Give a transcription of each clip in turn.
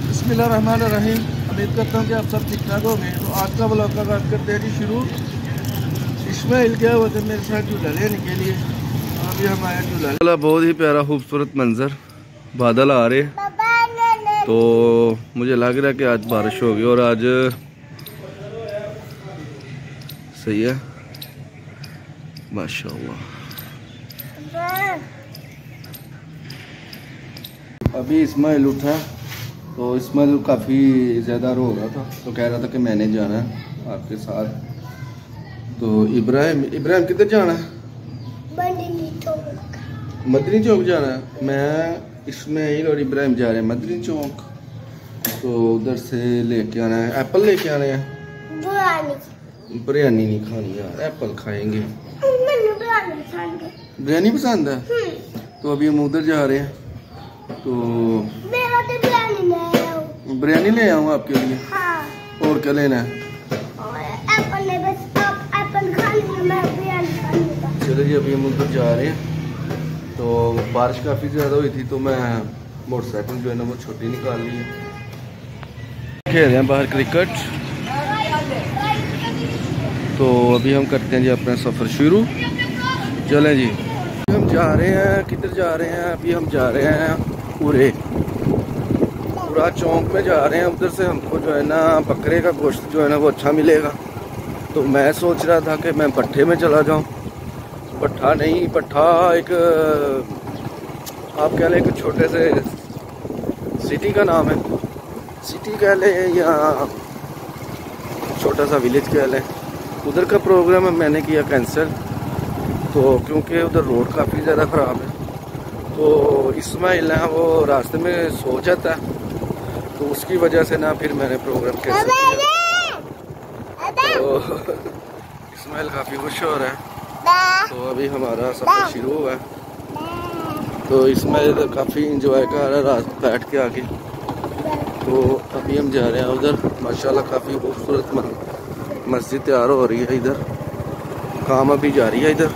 बिस्मिल्लाहिर्रहमानिर्रहीम। उम्मीद करता हूँ कि आप सब ठीक ठाक होंगे। तो आज का ब्लॉग का बात करते हैं जी शुरू। इस्माइल क्या हुआ था मेरे साथ झूला लेने के लिए, अभी हम आए झूला। बहुत ही प्यारा खूबसूरत मंजर, बादल आ रहे, तो मुझे लग रहा है कि आज बारिश होगी और आज सही है माशाअल्लाह। अभी इस्माइल उठा तो इस्माइल काफ़ी ज़्यादा रो रहा था, तो कह रहा था कि मैंने जाना है आपके साथ। तो इब्राहिम किधर जाना है? मदनी चौक जाना है। मैं इस्माइल और इब्राहिम जा रहे हैं मदनी चौक, तो उधर से लेके आना है, एप्पल लेके आने हैं। बिरयानी नहीं खानी यार, एप्पल खाएंगे। बिरयानी पसंद है, तो अभी हम उधर जा रहे हैं। तो बिरयानी ले आऊँ आपके लिए। हाँ। और क्या लेना है? चलो जी, अभी हम उधर जा रहे हैं। तो बारिश काफ़ी ज़्यादा हुई थी, तो मैं मोटरसाइकिल जो है ना वो छोटी निकाल ली है। खेल रहे हैं बाहर क्रिकेट। तो अभी हम करते हैं जी अपना सफ़र शुरू। चलें जी, हम जा रहे हैं, किधर जा रहे हैं? अभी हम जा रहे हैं पूरे चौक में जा रहे हैं। उधर से हमको जो है ना बकरे का गोश्त जो है ना वो अच्छा मिलेगा। तो मैं सोच रहा था कि मैं पट्ठे में चला जाऊं। पट्ठा नहीं, पट्ठा एक आप कह लें, एक छोटे से सिटी का नाम है, सिटी कह लें या छोटा सा विलेज कह लें। उधर का प्रोग्राम मैंने किया कैंसिल, तो क्योंकि उधर रोड काफ़ी ज़्यादा ख़राब है। तो इस्माइल ना वो रास्ते में सो जाता है, तो उसकी वजह से ना फिर मैंने प्रोग्राम कैंसिल किया। तो इस्माइल काफ़ी खुश हो रहा है। तो अभी हमारा सफ़र शुरू हुआ है। तो इस्माइल काफ़ी इंजॉय कर रहा है रात बैठ के आगे। तो अभी हम जा रहे हैं उधर। माशाल्लाह काफ़ी खूबसूरत मस्जिद तैयार हो रही है इधर, काम अभी जारी है इधर।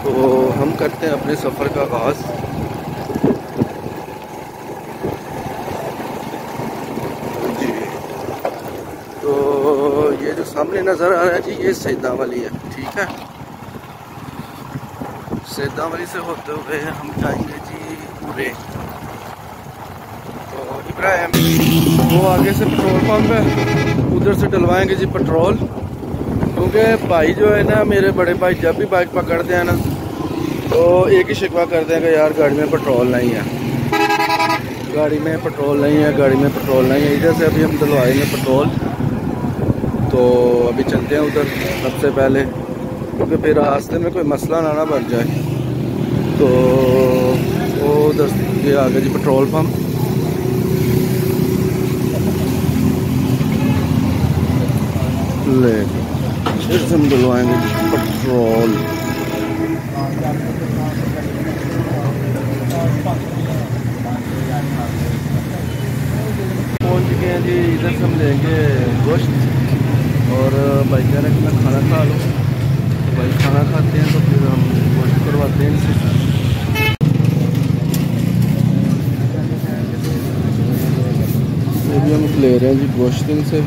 तो हम करते हैं अपने सफ़र का आगाज़। जी, तो ये जो सामने नज़र आ रहा है जी, ये सैदा वाली है, ठीक है। सैदा वाली से होते हुए हम जाएंगे जी पूरे। तो इब्राहिम वो आगे से पेट्रोल पंप है, उधर से डलवाएंगे जी पेट्रोल। क्योंकि भाई जो है ना, मेरे बड़े भाई जब भी बाइक पकड़ते हैं ना, तो एक ही शिकवा करते हैं कि यार गाड़ी में पेट्रोल नहीं है, गाड़ी में पेट्रोल नहीं है, गाड़ी में पेट्रोल नहीं है। इधर से अभी हम डलवाएंगे पेट्रोल। तो अभी चलते हैं उधर सबसे पहले, क्योंकि फिर रास्ते में कोई मसला ना बन जाए। तो वो उधर ये आ गया जी पेट्रोल पंप। ले फिर से हम डलवाएंगे पेट्रोल। पहुंच गए हैं जी। इधर से हम लेंगे गोश्त, और भाई कह रहे हैं कि मैं खाना खा लूँ। तो भाई खाना खाते हैं, तो फिर हम गोश्त करवाते हैं इनसे। अभी हम ले रहे हैं जी गोश्त इनसे।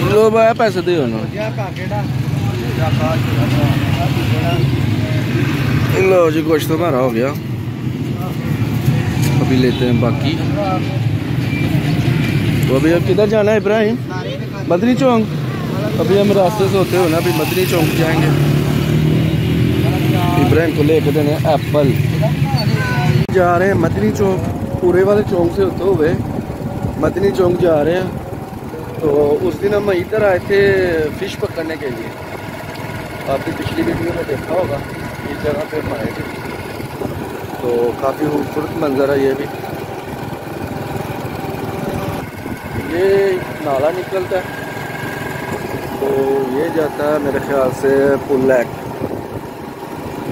लो भाई पैसे दे ना। लो जी गोश्त हमारा हो गया। अभी लेते हैं बाकी। तो अभी अब किधर जाना है इब्राहिम? मदनी चौक। अभी हम रास्ते से होते हुए ना अभी मदनी चौक जाएंगे। इब्राहिम को लेकर देने एप्पल। जा रहे हैं मदनी चौक, पूरे वाले चौक से होते हुए मदनी चौक जा रहे हैं। तो उस दिन हम इधर आए थे फिश पकड़ने के लिए। आपने पिछली वीडियो में देखा होगा, इस जगह पे हम आए थे। तो काफ़ी खूबसूरत मंजर है ये भी। ये नाला निकलता है, तो ये जाता है मेरे ख्याल से पुल लैक।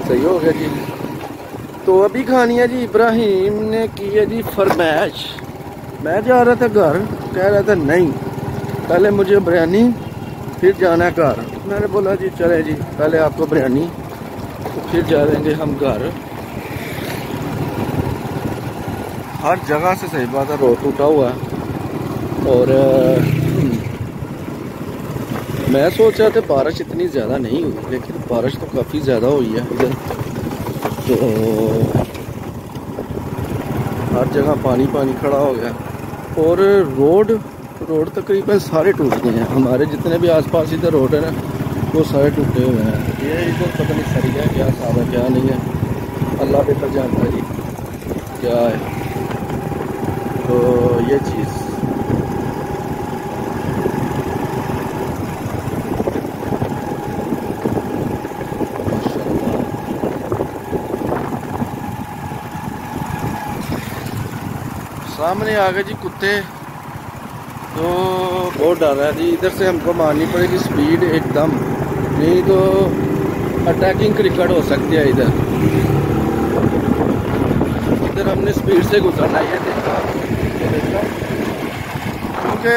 सही हो गया जी। तो अभी खानी है जी। इब्राहिम ने की है जी फरमाइश। मैं जा रहा था घर, कह रहा था नहीं पहले मुझे बिरयानी फिर जाना घर। मैंने बोला जी चले जी, पहले आपको बिरयानी तो फिर जाएंगे हम घर। हर जगह से सही बात है रोड टूटा हुआ है। और मैं सोच रहा था बारिश इतनी ज़्यादा नहीं हुई, लेकिन बारिश तो काफ़ी ज़्यादा हुई है इधर। तो हर जगह पानी पानी खड़ा हो गया और रोड तकरीबन सारे टूट गए हैं। हमारे जितने भी आसपास इधर रोड है ना वो सारे टूटे हुए हैं। ये इधर पता नहीं सही है क्या सारा क्या नहीं है, अल्लाह बेहतर जानता है जी क्या है। तो ये चीज़ सामने आ गए जी कुत्ते, तो बहुत डर रहा है जी। इधर से हमको मारनी पड़ेगी स्पीड एकदम, नहीं तो अटैकिंग क्रिकेट हो सकती है। इधर हमने स्पीड से गुजरना है, देखा क्योंकि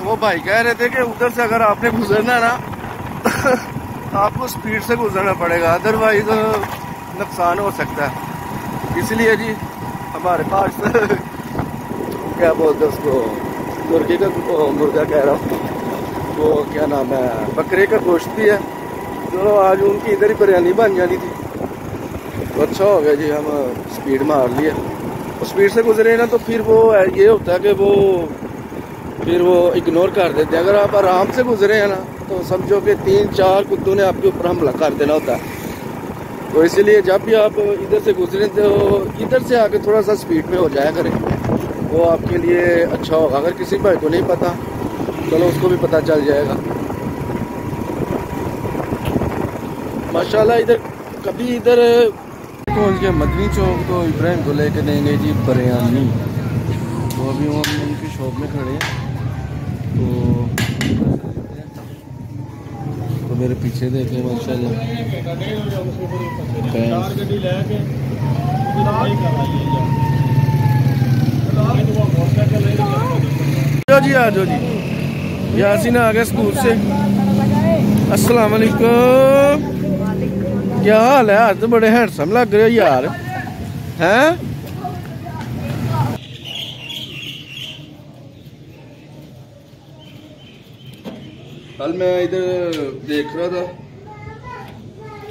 वो भाई कह रहे थे कि उधर से अगर आपने गुजरना ना आपको स्पीड से गुजरना पड़ेगा, अदरवाइज नुकसान हो सकता है। इसलिए जी हमारे पास क्या बोलते हैं उसको, मुर्गे का मुर्गा कह रहा हूँ, वो क्या नाम है, बकरे का गोश्त भी है। चलो आज उनकी इधर ही बिरयानी बन जानी थी, तो अच्छा हो गया जी हम स्पीड मार लिए। तो स्पीड से गुजरे ना तो फिर वो ये होता है कि वो इग्नोर कर देते हैं। अगर आप आराम से गुजरे हैं ना तो समझो कि 3-4 कुत्तों ने आपके ऊपर हमला कर देना होता है। तो इसीलिए जब भी आप इधर से गुजरे तो इधर से आके थोड़ा सा स्पीड में हो जाया करें, वो आपके लिए अच्छा होगा। अगर किसी भाई को नहीं पता चलो उसको भी पता चल जाएगा। माशाल्लाह इधर कभी इधर पहुंच गया मदनी चौक, तो इब्राहिम को लेके देंगे जी बिरयानी। तो अभी हम उनकी शॉप में खड़े हैं, तो मेरे पीछे देखें माशाल्लाह जी आ जाओ जी। यासीन आ गया स्कूल से। अस्सलाम वालेकुम, क्या हाल है? आज तो बड़े हैंडसम लग रहे हो यार, हैं? कल मैं इधर देख रहा था,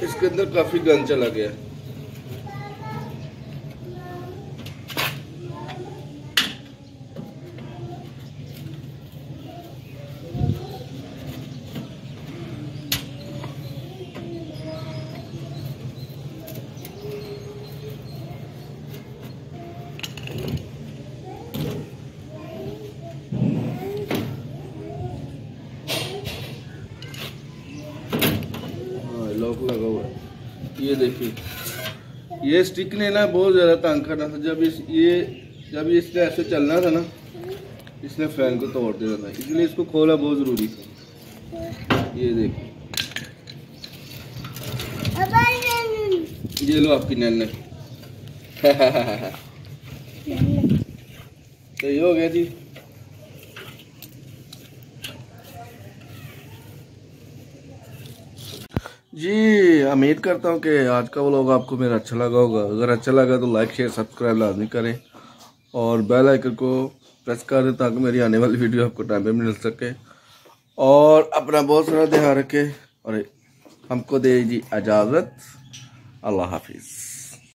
इसके अंदर काफी गंद चला गया। लॉक लगा हुआ है, ये देखिए। ये स्टिक ने ना बहुत ज़्यादा तंग करना था। जब इसने ऐसे चलना था ना, इसने फैन को तोड़ देना था, इसलिए इसको खोला बहुत ज़रूरी था। ये देखिए, ये लो आपकी नैन। तो ये हो गया जी। उम्मीद करता हूँ कि आज का व्लॉग आपको मेरा अच्छा लगा होगा। अगर अच्छा लगा तो लाइक शेयर सब्सक्राइब लाजमी करें और बेल आइकन को प्रेस कर दें ताकि मेरी आने वाली वीडियो आपको टाइम पे मिल सके। और अपना बहुत सारा ध्यान रखें और हमको दे जी इजाज़त। अल्लाह हाफिज़।